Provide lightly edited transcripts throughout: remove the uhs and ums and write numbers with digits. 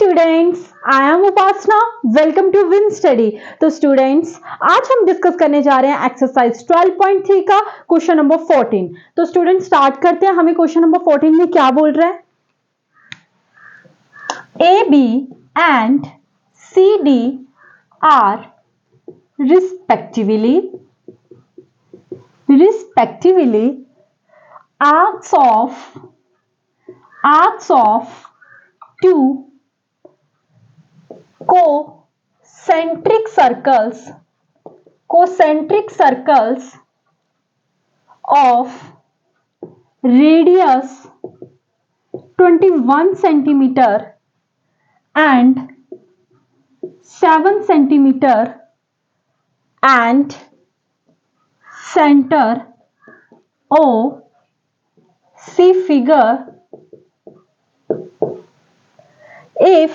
Students, I am Upasana. Welcome to win study. तो students, आज हम डिस्कस करने जा रहे हैं एक्सरसाइज 12.3 का क्वेश्चन नंबर 14। तो स्टूडेंट स्टार्ट करते हैं। हमें क्वेश्चन नंबर 14 में क्या बोल रहा है? A B and C D are respectively arcs of two concentric circles of radius 21 centimeter and 7 centimeter and center O, see figure. If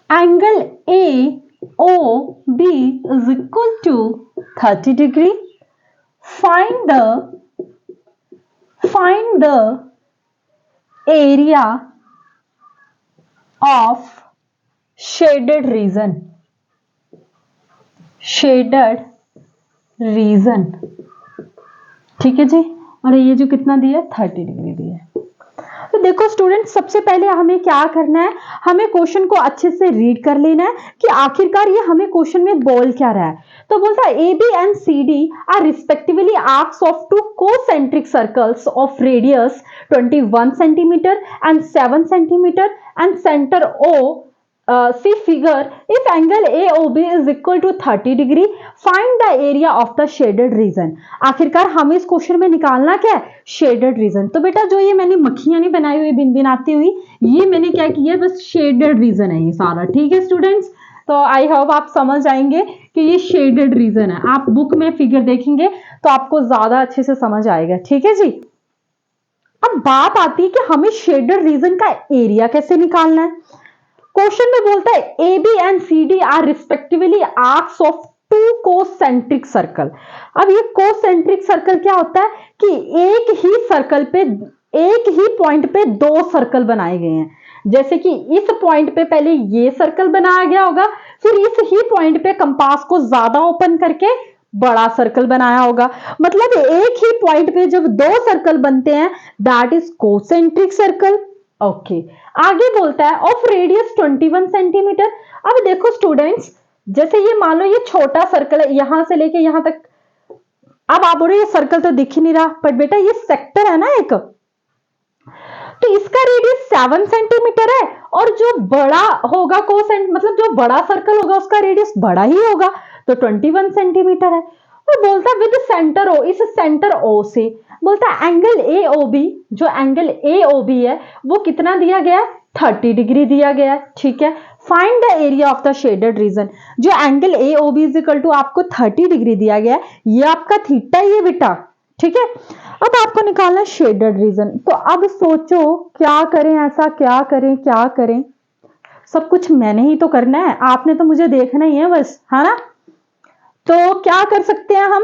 angle AOB is equal to 30 degree, find the area of shaded region. ठीक है जी। और ये जो कितना दिया है, 30 degree दिया है। तो देखो स्टूडेंट, सबसे पहले हमें क्या करना है, हमें क्वेश्चन को अच्छे से रीड कर लेना है कि आखिरकार ये हमें क्वेश्चन में बोल क्या रहा है। तो बोलता है A B and C D are respectively arcs of two concentric circles of radius 21 centimetre and 7 centimetre and centre O see figure. If angle AOB is equal to 30 degree, find the area of the shaded region. आखिरकार हमें इस question में निकालना क्या है? Shaded region. तो बेटा जो ये मैंने मक्खियां नहीं बनाई हुई बिन बिन आती हुई, ये मैंने क्या किया, बस शेडेड रीजन है ये सारा। ठीक है स्टूडेंट्स, तो आई होप आप समझ जाएंगे कि ये शेडेड रीजन है। आप बुक में फिगर देखेंगे तो आपको ज्यादा अच्छे से समझ आएगा। ठीक है जी। अब बात आती है कि हमें शेडेड रीजन का एरिया कैसे निकालना है। क्वेश्चन में बोलता है A B and C D are respectively arcs of two concentric circle. अब ये कोसेंट्रिक सर्कल क्या होता है कि एक ही सर्कल पे, एक ही पॉइंट पे दो सर्कल बनाए गए हैं। जैसे कि इस पॉइंट पे पहले ये सर्कल बनाया गया होगा, फिर इस ही पॉइंट पे कंपास को ज्यादा ओपन करके बड़ा सर्कल बनाया होगा। मतलब एक ही पॉइंट पे जब दो सर्कल बनते हैं, that is concentric circle. Okay, आगे बोलता है ऑफ रेडियस 21 सेंटीमीटर। अब देखो स्टूडेंट्स, जैसे ये मान लो ये छोटा सर्कल है, यहां से लेके यहां तक। अब आप बोल रहे ये सर्कल तो दिख ही नहीं रहा, पर बेटा ये सेक्टर है ना एक, तो इसका रेडियस 7 सेंटीमीटर है और जो बड़ा होगा मतलब जो बड़ा सर्कल होगा उसका रेडियस बड़ा ही होगा, तो 21 सेंटीमीटर है। और बोलता है विद सेंटर ओ, इस सेंटर ओ से बोलता है एंगल ए ओ बी, जो एंगल ए ओ बी है वो कितना दिया गया है, 30 डिग्री दिया गया है। ठीक है, find the area of the shaded region. जो angle A O B is equal to आपको 30 डिग्री दिया गया है, ये आपका थीटा ही है बेटा। ठीक है, अब आपको निकालना है शेडेड रीजन। तो अब सोचो क्या करें, ऐसा क्या करें। सब कुछ मैंने ही तो करना है, आपने तो मुझे देखना ही है बस, है ना। तो क्या कर सकते हैं हम,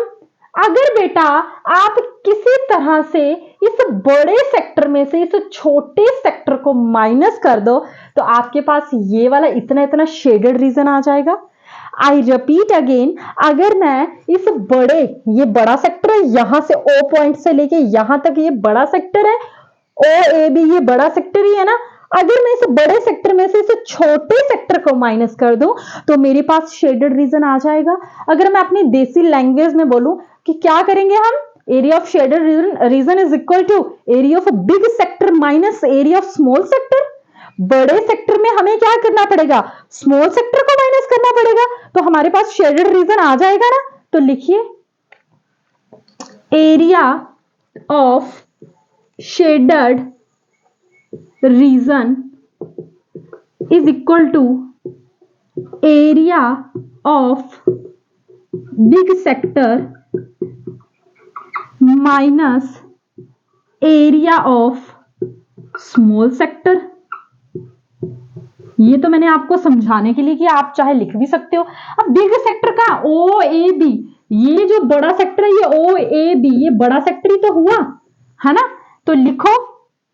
अगर बेटा आप किसी तरह से इस बड़े सेक्टर में से इस छोटे सेक्टर को माइनस कर दो, तो आपके पास ये वाला इतना इतना शेडेड रीजन आ जाएगा। आई रिपीट अगेन, अगर मैं इस बड़े, ये बड़ा सेक्टर है, यहां से ओ पॉइंट से लेके यहां तक ये बड़ा सेक्टर है, ओ ए बी ये बड़ा सेक्टर ही है ना। अगर मैं इस बड़े सेक्टर में से इस छोटे सेक्टर को माइनस कर दूं तो मेरे पास शेडेड रीजन आ जाएगा। अगर मैं अपनी देसी लैंग्वेज में बोलूं कि क्या करेंगे हम, area of shaded region is equal to area of big sector minus area of small sector. बड़े सेक्टर में हमें क्या करना पड़ेगा, स्मॉल सेक्टर को माइनस करना पड़ेगा, तो हमारे पास शेडेड रीजन आ जाएगा ना। तो लिखिए area of shaded reason is equal to area of big sector minus area of small sector। ये तो मैंने आपको समझाने के लिए कि आप चाहे लिख भी सकते हो। अब बिग सेक्टर का ओ ए बी, ये जो बड़ा सेक्टर है ये ओ ए बी, ये बड़ा सेक्टर ही तो हुआ है ना। तो लिखो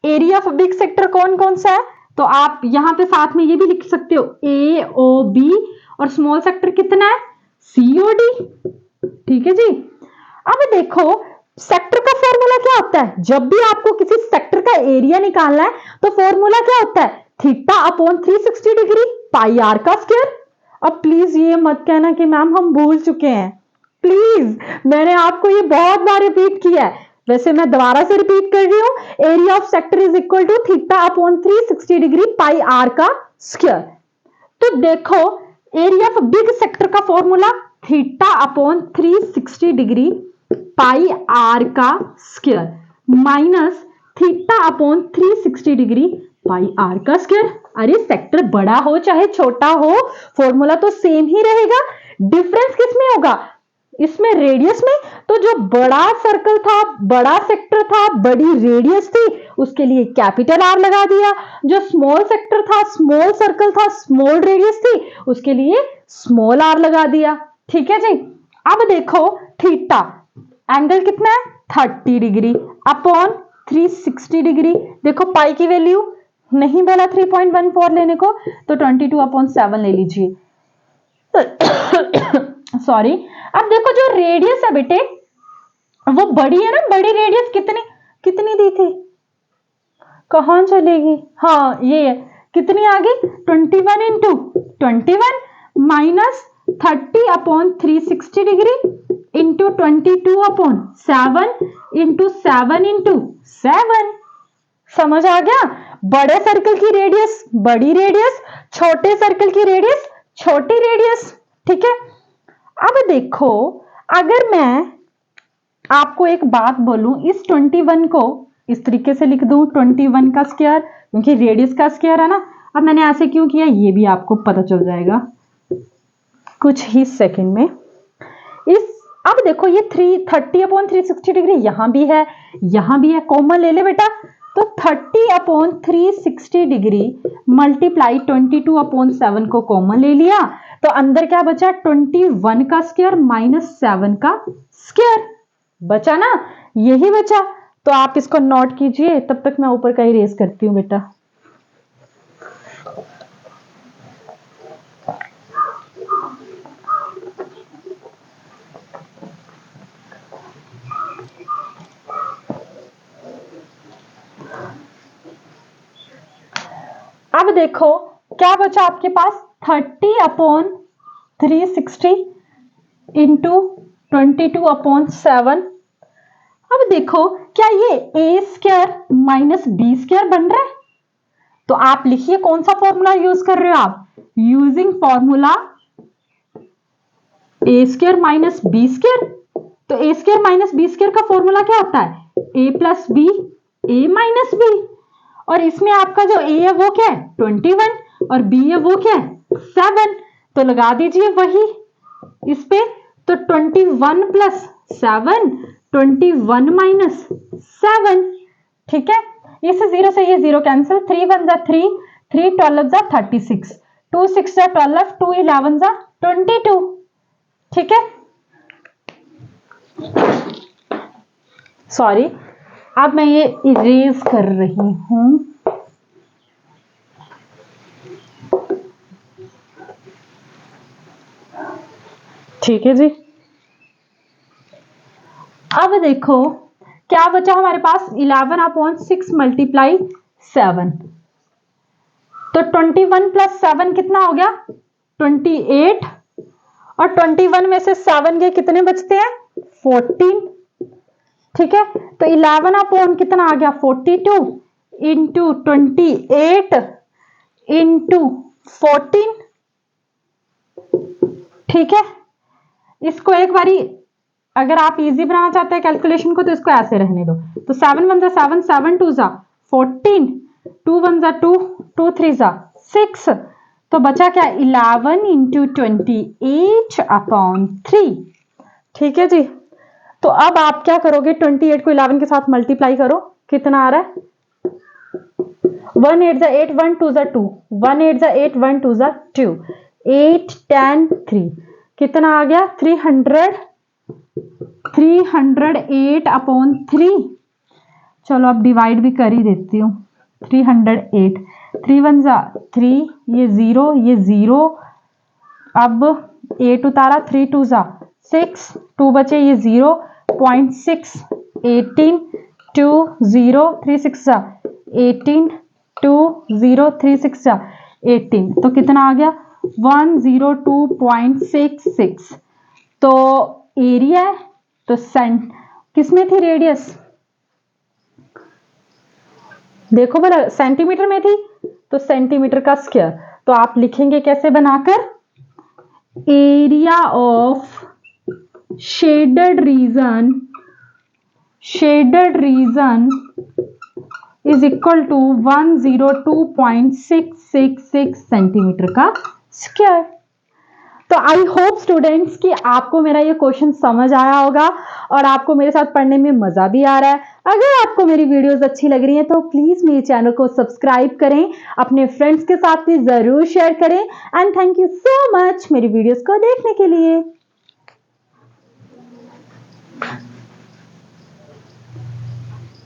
एरिया ऑफ बिग सेक्टर कौन कौन सा है, तो आप यहां पे साथ में ये भी लिख सकते हो AOB और स्मॉल सेक्टर कितना है COD। ठीक है जी। अब देखो सेक्टर का फॉर्मूला क्या होता है, जब भी आपको किसी सेक्टर का एरिया निकालना है तो फॉर्मूला क्या होता है theta upon 360 degree pi r का स्क्वायर। अब प्लीज ये मत कहना कि मैम हम भूल चुके हैं, प्लीज, मैंने आपको ये बहुत बार रिपीट किया है, वैसे मैं दोबारा से रिपीट कर रही हूं, area of sector is equal to theta upon 360 degree pi r का स्क्वायर। तो देखो एरिया ऑफ बिग सेक्टर का formula theta upon 360 degree pi r का square minus theta upon 360 degree pi r का स्क्वायर। अरे सेक्टर बड़ा हो चाहे छोटा हो फॉर्मूला तो सेम ही रहेगा, डिफरेंस किसमें होगा इसमें रेडियस में। तो जो बड़ा सर्कल था बड़ा सेक्टर था बड़ी रेडियस थी उसके लिए कैपिटल आर लगा दिया, जो स्मॉल सेक्टर था स्मॉल सर्कल था स्मॉल रेडियस थी उसके लिए स्मॉल आर लगा दिया। ठीक है जी। अब देखो थीटा एंगल कितना है 30 डिग्री अपॉन 360 डिग्री, देखो पाई की वैल्यू नहीं बोला 3.14 लेने को तो 22/7 ले लीजिए सॉरी। अब देखो जो रेडियस है बेटे वो बड़ी है ना, बड़ी रेडियस कितनी कितनी दी थी कहां चलेगी, हाँ ये है कितनी आ गई 21 into 21 minus 30 upon 360 degree into 22/7 into 7 into 7। समझ आ गया, बड़े सर्कल की रेडियस बड़ी रेडियस, छोटे सर्कल की रेडियस छोटी रेडियस। ठीक है। अब देखो अगर मैं आपको एक बात बोलूं इस 21 को इस तरीके से लिख दूं 21 का स्क्वायर, क्योंकि रेडियस का स्क्वायर है ना। अब मैंने ऐसे क्यों किया ये भी आपको पता चल जाएगा कुछ ही सेकंड में। इस अब देखो ये 30/360 डिग्री यहां भी है कॉमन ले ले बेटा, तो 30/360 डिग्री मल्टीप्लाई 22/7 को कॉमन ले लिया तो अंदर क्या बचा 21 का स्क्वायर माइनस 7 का स्क्वायर बचा ना, यही बचा। तो आप इसको नोट कीजिए, तब तक मैं ऊपर का ही रेस करती हूं बेटा। अब देखो क्या बचा आपके पास 30/360 इंटू 22/7। अब देखो क्या ये a square minus b square बन रहा है, तो आप लिखिए कौन सा फॉर्मूला यूज कर रहे हो आप, using formula a square minus b square. तो a square minus b square का फॉर्मूला क्या होता है a plus b a minus b, और इसमें आपका जो a है वो क्या है 21 और b है वो क्या है 7, तो लगा दीजिए वही इस पे। तो 21 प्लस 7 21 माइनस 7। ठीक है, इस जीरो से ये जीरो कैंसिल, 3 1 जा 3 3 12 जा 36 2 6 जा 12 2 11 जा 22। ठीक है, सॉरी अब मैं ये इरेज कर रही हूं। ठीक है जी। अब देखो क्या बचा हमारे पास 11/6 मल्टीप्लाई 7, तो 21 प्लस 7 कितना हो गया 28, और 21 में से 7 के कितने बचते हैं 14। ठीक है, तो 11 कितना आ गया 42 इंटू 28 इंटू 14। ठीक है, इसको एक बारी अगर आप इजी बनाना चाहते हैं कैलकुलेशन को तो इसको ऐसे रहने दो। तो 7 1 जा 7 7 2 जा 14 2 1 जा 2 2 3 जा 6, तो बचा क्या 11 इंटू 28/3। ठीक है जी। तो अब आप क्या करोगे 28 को 11 के साथ मल्टीप्लाई करो, कितना आ रहा है 1 8 जा 8 1 2 जा 2 1 8 जा 8 1 2 जा 2 8 10 3, कितना आ गया 308/3। चलो अब डिवाइड भी कर ही देती हूँ 308 3 1 जा 3, ये 0, ये 0, अब 8 उतारा, 3 2 जा 6, 2 बचे, ये 0.6, 18 2 0, 3 6 जा 18 2 0, 3 6 जा 18, तो कितना आ गया 102.66। तो एरिया है तो किसमें थी रेडियस, देखो बोला सेंटीमीटर में थी, तो सेंटीमीटर का स्क्वायर। तो आप लिखेंगे कैसे बनाकर, area of shaded region is equal to 102.666 centimetre का स्क्वायर। तो आई होप स्टूडेंट्स कि आपको मेरा ये क्वेश्चन समझ आया होगा और आपको मेरे साथ पढ़ने में मजा भी आ रहा है। अगर आपको मेरी वीडियोस अच्छी लग रही हैं तो प्लीज मेरे चैनल को सब्सक्राइब करें, अपने फ्रेंड्स के साथ भी जरूर शेयर करें, and thank you so much मेरी वीडियोस को देखने के लिए।